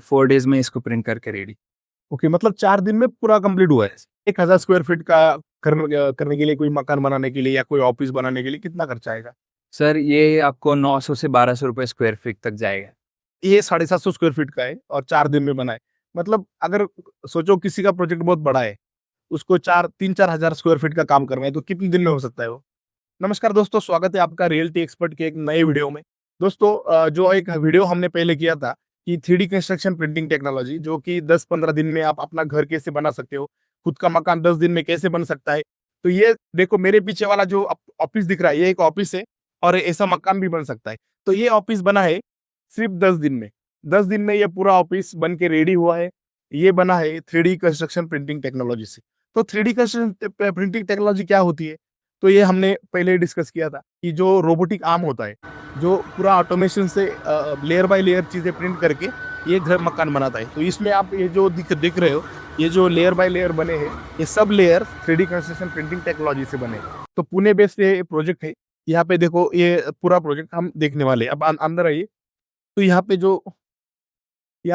4 days में इसको print करके रेडी। ओके, मतलब 4 दिन में पूरा कंप्लीट हुआ है। 1000 स्क्वायर फीट का करने के लिए, कोई मकान बनाने के लिए या कोई ऑफिस बनाने के लिए कितना खर्चा आएगा? सर ये आपको 900 से 1200 रुपए स्क्वायर फीट तक जाएगा। ये 750 स्क्वायर फीट का है और 4 दिन में बना है। मतलब अगर सोचो किसी का प्रोजेक्ट बहुत बड़ा है, उसको 3-4 हज़ार स्क्वायर फीट का काम करना है, तो कितने दिन में हो सकता है वो? नमस्कार दोस्तों, स्वागत है आपका रियल्टी एक्सपर्ट के एक नए वीडियो में। दोस्तों जो एक वीडियो हमने पहले किया था कि 3D कंस्ट्रक्शन प्रिंटिंग टेक्नोलॉजी, जो कि 10-15 दिन में आप अपना घर कैसे बना सकते हो, खुद का मकान 10 दिन में कैसे बन सकता है। तो ये देखो, मेरे पीछे वाला जो ऑफिस दिख रहा है, ये एक ऑफिस है और ऐसा मकान भी बन सकता है। तो ये ऑफिस बना है सिर्फ 10 दिन में। 10 दिन में ये पूरा ऑफिस बन के रेडी हुआ है। ये बना है 3D कंस्ट्रक्शन प्रिंटिंग टेक्नोलॉजी से। तो 3D कंस्ट्रक्शन प्रिंटिंग टेक्नोलॉजी क्या होती है? तो ये हमने पहले डिस्कस किया था कि जो रोबोटिक आर्म होता है, जो पूरा ऑटोमेशन से लेयर बाय लेयर चीज़ें प्रिंट करके ये घर मकान बनाता है। तो इसमें आप ये जो दिख रहे हो, ये जो लेयर बाय लेयर बने हैं, ये sub layer 3D construction printing technology से बने हैं। तो पुणे बेस्ड ये प्रोजेक्ट है। यहाँ पे देखो, ये पूरा प्रोजेक्ट हम देखने वाले हैं। अब अंदर आइए। तो यहाँ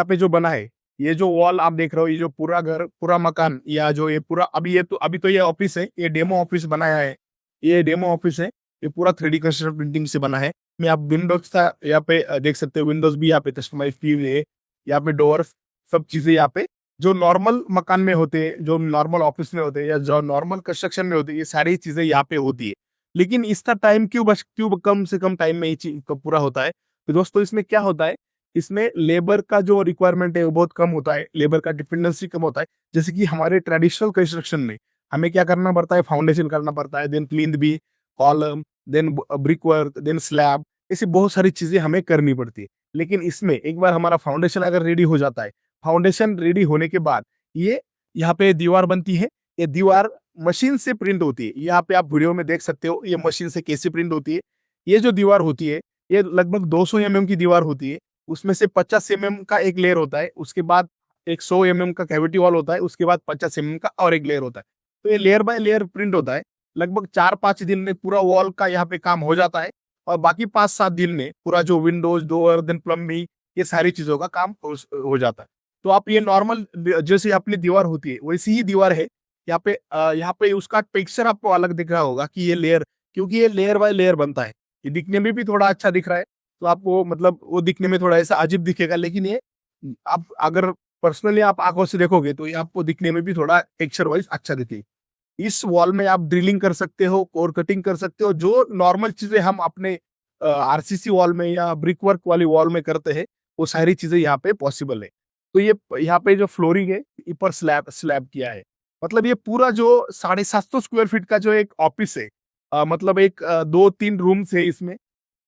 पे जो बना है, ये जो वॉल आप देख रहे हो, ये जो पूरा घर, पूरा मकान, या जो ये पूरा अभी तो ये ऑफिस है, ये डेमो ऑफिस बनाया है। ये डेमो ऑफिस है, ये पूरा 3D कंस्ट्रक्शन प्रिंटिंग से बना है। मैं आप विंडोज का यहाँ पे देख सकते हो, विंडोज भी यहाँ पे कस्टमाइज की हुई है। यहाँ पे डोर्स, सब चीजें यहाँ पे जो नॉर्मल मकान में होते हैं, जो नॉर्मल ऑफिस में होते हैं, या जो नॉर्मल कंस्ट्रक्शन में होती है, ये सारी चीजें यहाँ पे होती है। लेकिन इसका टाइम क्यों कम से कम टाइम में ये चीज पूरा होता है? तो दोस्तों, इसमें क्या होता है, इसमें लेबर का जो रिक्वायरमेंट है वो बहुत कम होता है, लेबर का डिपेंडेंसी कम होता है। जैसे कि हमारे ट्रेडिशनल कंस्ट्रक्शन में हमें क्या करना पड़ता है, फाउंडेशन करना पड़ता है, देन प्लिंथ भी, column, then brick work, then slab, ऐसी बहुत सारी चीजें हमें करनी पड़ती है। लेकिन इसमें एक बार हमारा फाउंडेशन अगर रेडी हो जाता है, फाउंडेशन रेडी होने के बाद ये यहाँ पे दीवार बनती है। ये दीवार मशीन से प्रिंट होती है। यहाँ पे आप वीडियो में देख सकते हो ये मशीन से कैसे प्रिंट होती है। ये जो दीवार होती है, ये लगभग 200 mm की दीवार होती है। उसमें से 50 mm का एक लेयर होता है, उसके बाद एक 100 mm का कैविटी वॉल होता है, उसके बाद 50 mm का और एक लेयर होता है। तो ये लेयर बाय लेयर प्रिंट होता है। लगभग 4-5 दिन में पूरा वॉल का यहाँ पे काम हो जाता है, और बाकी 5-7 दिन में पूरा जो विंडोज, डोर, देन प्लम्बिंग, ये सारी चीजों का काम हो जाता है। तो आप ये नॉर्मल जैसे अपनी दीवार होती है वैसी ही दीवार है। यहाँ पे उसका टेक्सचर आपको अलग दिख रहा होगा कि ये लेयर, क्योंकि ये लेयर बाय लेयर बनता है। ये दिखने में भी थोड़ा अच्छा दिख रहा है, तो आपको मतलब वो दिखने में थोड़ा ऐसा अजीब दिखेगा, लेकिन ये आप अगर पर्सनली आप आंखों से देखोगे तो ये आपको दिखने में भी थोड़ा टेक्सचर वाइज अच्छा दिखेगा। इस वॉल में आप ड्रिलिंग कर सकते हो, कोर कटिंग कर सकते हो, जो नॉर्मल चीजें हम अपने आरसीसी वॉल में या ब्रिक वर्क वाली वॉल में करते हैं, वो सारी चीजें यहाँ पे पॉसिबल है। तो ये यहाँ पे जो फ्लोरिंग है, ऊपर स्लैब स्लैब किया है। मतलब ये पूरा जो 750 स्क्वायर फीट का जो एक ऑफिस है, मतलब एक 2-3 रूम्स है इसमें।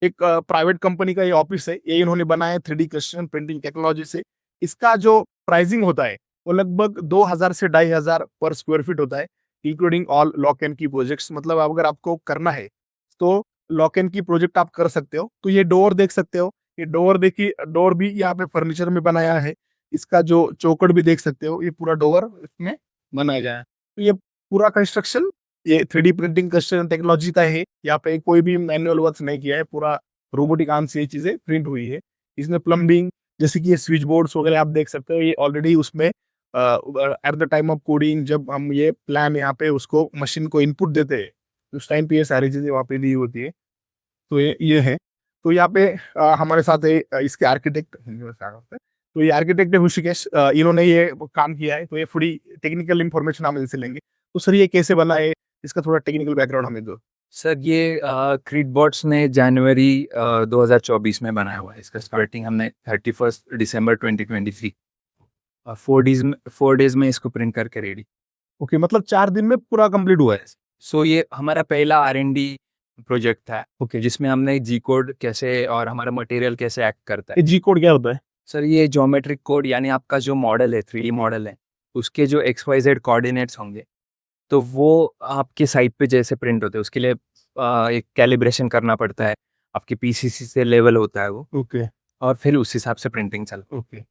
एक प्राइवेट कंपनी का ये ऑफिस है, ये इन्होंने बनाया है 3D कंस्ट्रक्शन प्रिंटिंग टेक्नोलॉजी से। इसका जो प्राइसिंग होता है वो लगभग 2000 से 2500 पर स्क्वायर फीट होता है, इंक्लूडिंग ऑल लॉक एंड की प्रोजेक्ट्स। मतलब अगर आपको करना है तो लॉक एंड की प्रोजेक्ट आप कर सकते हो। तो ये डोर देख सकते हो, ये डोर देखिए, डोर भी यहाँ पे फर्नीचर में बनाया है। इसका जो चौकट भी देख सकते हो, ये पूरा डोर इसमें बनाया गया है। तो ये पूरा कंस्ट्रक्शन ये 3D प्रिंटिंग कंस्ट्रक्शन टेक्नोलॉजी का है। यहाँ पे कोई भी मैनुअल वर्क नहीं किया है, पूरा रोबोटिक आर्म से ये चीजें प्रिंट हुई है। इसमें प्लम्बिंग, जैसे कि ये स्विच बोर्ड्स वगैरह आप देख सकते हो, ये ऑलरेडी उसमें at the time of coding, जब हम ये प्लान यहाँ पे उसको मशीन को इनपुट देते हैं, उस टाइम पे ये सारी चीजें वहाँ पे दी होती है। तो ये है। तो यहाँ पे हमारे साथ है इसके आर्किटेक्ट, तो ये आर्किटेक्ट है ऋषिकेश, इन्होंने ये काम किया है। तो ये पूरी टेक्निकल इंफॉर्मेशन हम इनसे लेंगे। तो सर, ये कैसे बना है, इसका थोड़ा टेक्निकल बैकग्राउंड हमें दो। सर ये क्रीडबॉट्स ने जनवरी 2024 में बनाया हुआ है। इसका स्टार्टिंग हमने 31 दिसंबर 2023, 4 डेज में इसको प्रिंट करके रेडी। ओके, मतलब 4 दिन में पूरा कंप्लीट हुआ है। सो ये हमारा पहला R&D प्रोजेक्ट था, ओके, जिसमें हमने जी कोड कैसे और हमारा मटेरियल कैसे एक्ट करता ये है। जी कोड क्या होता है? सर ये ज्योमेट्रिक कोड, यानी आपका जो मॉडल है, 3D मॉडल है, उसके जो XYZ कोऑर्डिनेट्स होंगे, तो वो आपके साइट पे जैसे प्रिंट होते हैं, उसके लिए एक कैलिब्रेशन करना पड़ता है। आपके PCC से लेवल होता है वो, ओके, और फिर उस हिसाब से प्रिंटिंग चलती है। ओके।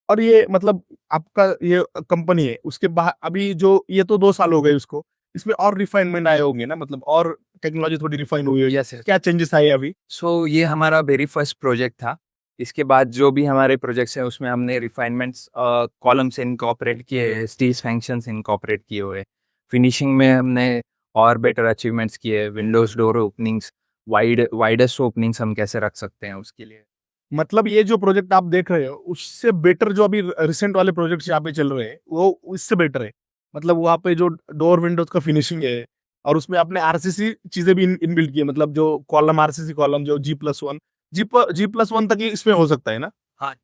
और ये मतलब आपका ये कंपनी है, उसके बाद अभी जो ये तो 2 साल हो गए उसको, इसमें और रिफाइनमेंट आए होंगे ना, मतलब और टेक्नोलॉजी थोड़ी रिफाइन हुई है। Yes sir. क्या चेंजेस आए अभी? सो ये हमारा वेरी फर्स्ट प्रोजेक्ट था। इसके बाद जो भी हमारे प्रोजेक्ट्स हैं उसमें हमने रिफाइनमेंट्स कॉलम्स इनकॉर्पोरेट किए हैं, स्टीज फंक्शंस इनकॉर्पोरेट किए हुए हैं। फिनिशिंग में हमने और बेटर अचीवमेंट्स किए, Windows door openings, widest openings हम कैसे रख सकते हैं उसके लिए। मतलब ये जो प्रोजेक्ट आप देख रहे हो उससे बेटर जो अभी रिसेंट वाले प्रोजेक्ट्स यहाँ पे चल रहे हैं वो इससे बेटर है। मतलब वहाँ पे जो डोर विंडोज का फिनिशिंग है और उसमें आपने आरसीसी चीजें भी इनबिल्ट की है, मतलब जो कॉलम आरसीसी कॉलम जो G+1 G+1 तक ही इसमें हो सकता है ना। हाँ,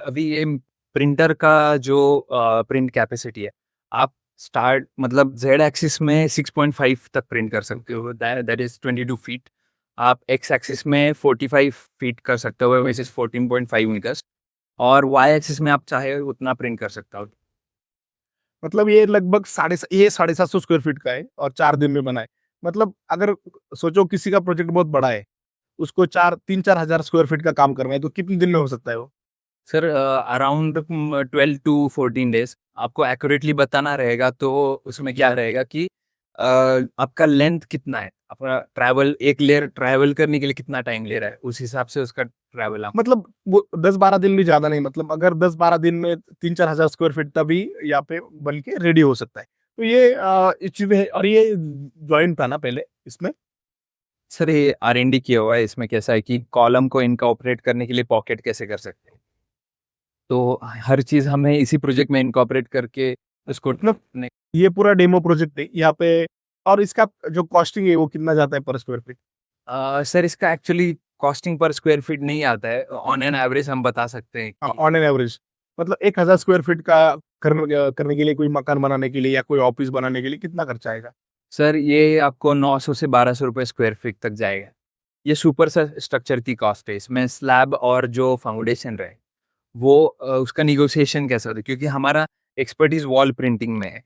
अभी ये प्रिंटर का जो प्रिंट कैपेसिटी है, आप स्टार्ट मतलब ज़ेड एक्सिस में 6.5 तक प्रिंट कर सकते हो, दैट इज़ 22 फीट। आप एक्स एक्सिस में 45 फीट कर सकते हो, व्हिच इज़ 14.5 मीटर्स, और वाई एक्सिस में आप चाहे उतना प्रिंट कर सकते हो। मतलब ये लगभग 750 स्क्वायर फीट का है और 4 दिन में बना है। मतलब अगर सोचो किसी का प्रोजेक्ट बहुत बड़ा है, उसको 3-4 हजार स्क्वायर फीट का काम करना है तो कितने दिन में हो सकता है वो? सर अराउंड 12 टू 14 डेज़ आपको एक्यूरेटली बताना रहेगा, तो उसमें क्या रहेगा कि आपका लेंथ कितना है, अपना ट्रैवल, एक लेयर ट्रैवल करने के लिए कितना टाइम ले रहा है, उस हिसाब से उसका ट्रैवल आप। मतलब वो 10-12 दिन भी ज़्यादा नहीं, मतलब अगर 10-12 दिन में 3-4 हज़ार स्क्वायर फीट तभी यहाँ पे बन के रेडी हो सकता है। तो ये चीज़ें हैं और ये जॉइंट था ना पहले इसमें? सर ये R&D किया हुआ है, इसमें कैसा है कि कॉलम को इनकॉर्पोरेट करने के लिए पॉकेट कैसे कर सकते हैं। तो हर चीज़ हमें इसी प्रोजेक्ट में इनकॉर्पोरेट करके उसको मतलब ने ये पूरा डेमो प्रोजेक्ट है यहाँ पे। और इसका जो कॉस्टिंग है वो कितना जाता है पर स्क्वायर फीट? सर इसका एक्चुअली कॉस्टिंग पर स्क्वायर फीट नहीं आता है, ऑन एन एवरेज हम बता सकते हैं कि ऑन एन एवरेज मतलब 1000 स्क्वायर फीट का करने के लिए, कोई मकान बनाने के लिए या कोई ऑफिस बनाने के लिए कितना खर्चा आएगा? सर ये आपको 900 से 1200 रुपए स्क्वायर फीट तक जाएगा। ये सुपर स्ट्रक्चर की कॉस्ट है, इसमें स्लैब और जो फाउंडेशन रहे वो उसका निगोशिएशन कैसा होता है, क्योंकि हमारा एक्सपर्टीज वॉल प्रिंटिंग में है,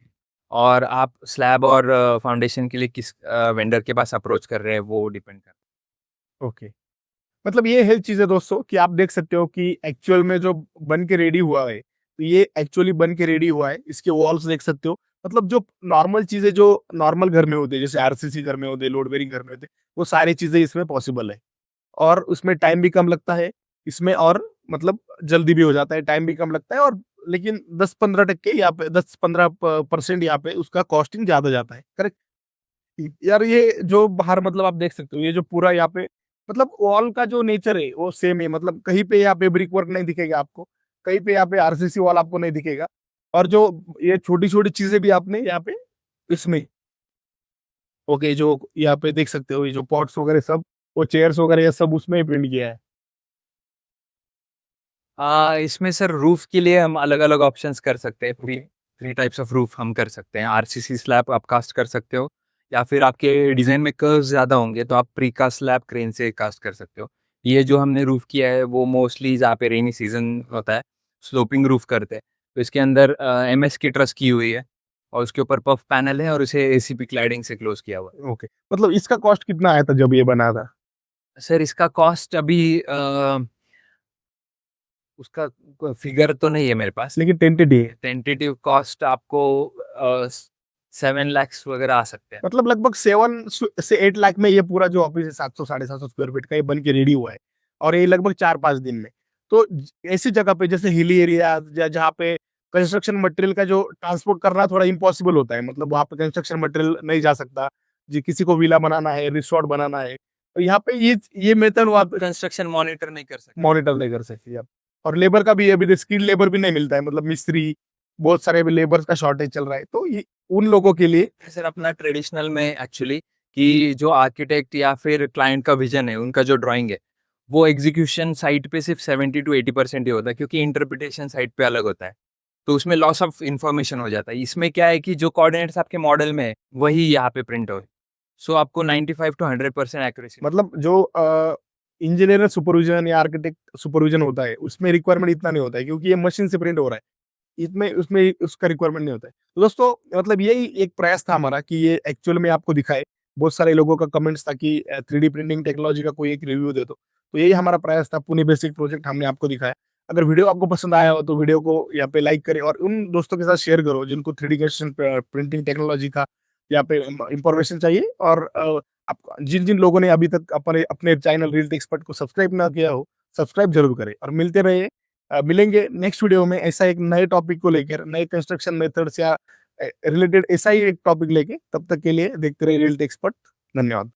और आप स्लैब और फाउंडेशन के लिए किस वेंडर के पास अप्रोच कर रहे हैं वो डिपेंड करता ओके। मतलब ये है चीज़ें दोस्तों कि आप देख सकते हो कि एक्चुअल में जो बन के रेडी हुआ है, तो ये एक्चुअली बन के रेडी हुआ है। इसके वॉल्स देख सकते हो। मतलब जो नॉर्मल चीज़ें जो नॉर्मल घर में होती है, जैसे आरसीसी घर में होते हैं, लोड बेयरिंग घर में होते हैं, वो सारी चीज़ें इसमें पॉसिबल है। और उसमें टाइम भी कम लगता है इसमें, और मतलब जल्दी भी हो जाता है, टाइम भी कम लगता है, और लेकिन 10-15% यहाँ पे 10-15% यहाँ पे उसका कॉस्टिंग ज़्यादा जाता है, करेक्ट? यार ये जो बाहर मतलब आप देख सकते हो, ये जो पूरा यहाँ पे मतलब वॉल का जो नेचर है वो सेम है। मतलब कहीं पे यहाँ पे ब्रिक वर्क नहीं दिखेगा आपको, कहीं पे यहाँ पे आरसीसी वॉल आपको नहीं दिखेगा। और जो ये छोटी-छोटी चीज़ें भी आपने यहाँ पे इसमें ओके, जो यहाँ पे देख सकते हो, ये जो पॉट्स वगैरह सब, वो चेयर्स वगैरह ये सब उसमें ही प्रिंट किया है। है। इसमें सर रूफ के लिए हम अलग-अलग ऑप्शंस कर सकते हैं, three three types of roof हम कर सकते हैं। आरसीसी स्लैब आप कास्ट कर सकते हो, या फिर आपके डिज़ाइन में कर्व्स ज़्यादा होंगे तो आप प्रीकास्ट स्लैब क्रेन से कास्ट कर सकते हो। ये जो हमने रूफ किया है वो मोस्टली जहाँ पे रेनी सीजन होता है, स्लोपिंग रूफ करते हैं। तो इसके अंदर एमएस की ट्रस की हुई है, और उसके ऊपर पफ पैनल है, और इसे एसीपी क्लैडिंग से क्लोज़ किया हुआ है। ओके, मतलब इसका कॉस्ट कितना आया था जब ये बना था? सर इसका कॉस्ट अभी उसका फिगर तो नहीं है मेरे पास। लेकिन टेंटेटिव है। टेंटेटिव कॉस्ट आपको 7 लाख वगैरह आ सकते हैं। मतलब लगभग 7 से 8 लाख में ये पूरा जो ऑफिस है 700 साढ़े 700 स्क्वायर फीट का ये बन के रेडी हुआ है, और ये लगभग 4-5 दिन में। तो ऐसी जगह पे जैसे हिली एरिया जहाँ पे कंस्ट्रक्शन मटेरियल का जो ट्रांसपोर्ट करना थोड़ा इम्पॉसिबल होता है, मतलब वहाँ पे कंस्ट्रक्शन मटेरियल नहीं जा सकता, जी किसी को विला बनाना है, रिसोर्ट बनाना है, तो यहाँ पे ये मेथड वहाँ पे कंस्ट्रक्शन मॉनिटर नहीं कर सकते। मॉनिटर नहीं कर सकते आप। और लेबर का भी अभी स्किल्ड लेबर भी नहीं मिलता है, मतलब मिस्त्री, बहुत सारे लेबर का शॉर्टेज चल रहा है, तो ये उन लोगों के लिए सर अपना ट्रेडिशनल में एक्चुअली कि जो आर्किटेक्ट या फिर क्लाइंट का विजन है, उनका जो ड्राइंग है, वो एग्जीक्यूशन साइट पे सिर्फ 70 टू 80% ही होता है, क्योंकि इंटरप्रिटेशन साइट पे अलग होता है। तो उसमें लॉस ऑफ इन्फॉर्मेशन हो जाता है। इसमें क्या है कि जो कोऑर्डिनेट्स आपके मॉडल में है वही यहाँ पे प्रिंट हो, सो आपको 95 टू 100% एक्यूरेसी। मतलब जो इंजीनियर सुपरविजन या आर्किटेक्ट सुपरविजन होता है उसमें रिक्वायरमेंट इतना नहीं होता है, क्योंकि ये मशीन से प्रिंट हो रहा है, इसमें उसमें उसका रिक्वायरमेंट नहीं होता है। तो दोस्तों मतलब यही एक प्रयास था हमारा कि ये एक्चुअल में आपको दिखाए। बहुत सारे लोगों का कमेंट्स था कि 3D प्रिंटिंग टेक्नोलॉजी का कोई एक रिव्यू दे दो, तो यही हमारा प्रयास था। पुणे बेसिक प्रोजेक्ट हमने आपको दिखाया। अगर वीडियो आपको पसंद आया हो तो वीडियो को यहाँ पे लाइक करें, और उन दोस्तों के साथ शेयर करो जिनको 3D प्रिंटिंग टेक्नोलॉजी का यहाँ पे इंफॉर्मेशन चाहिए। और आप जिन जिन लोगों ने अभी तक अपने अपने चैनल रील एक्सपर्ट को सब्सक्राइब ना किया हो, सब्सक्राइब जरूर करें और मिलते रहिए। मिलेंगे नेक्स्ट वीडियो में ऐसा एक नए टॉपिक को लेकर, नए कंस्ट्रक्शन मेथड्स या रिलेटेड ऐसा ही एक टॉपिक लेके। तब तक के लिए देखते रहिए रियल टेक एक्सपर्ट। धन्यवाद।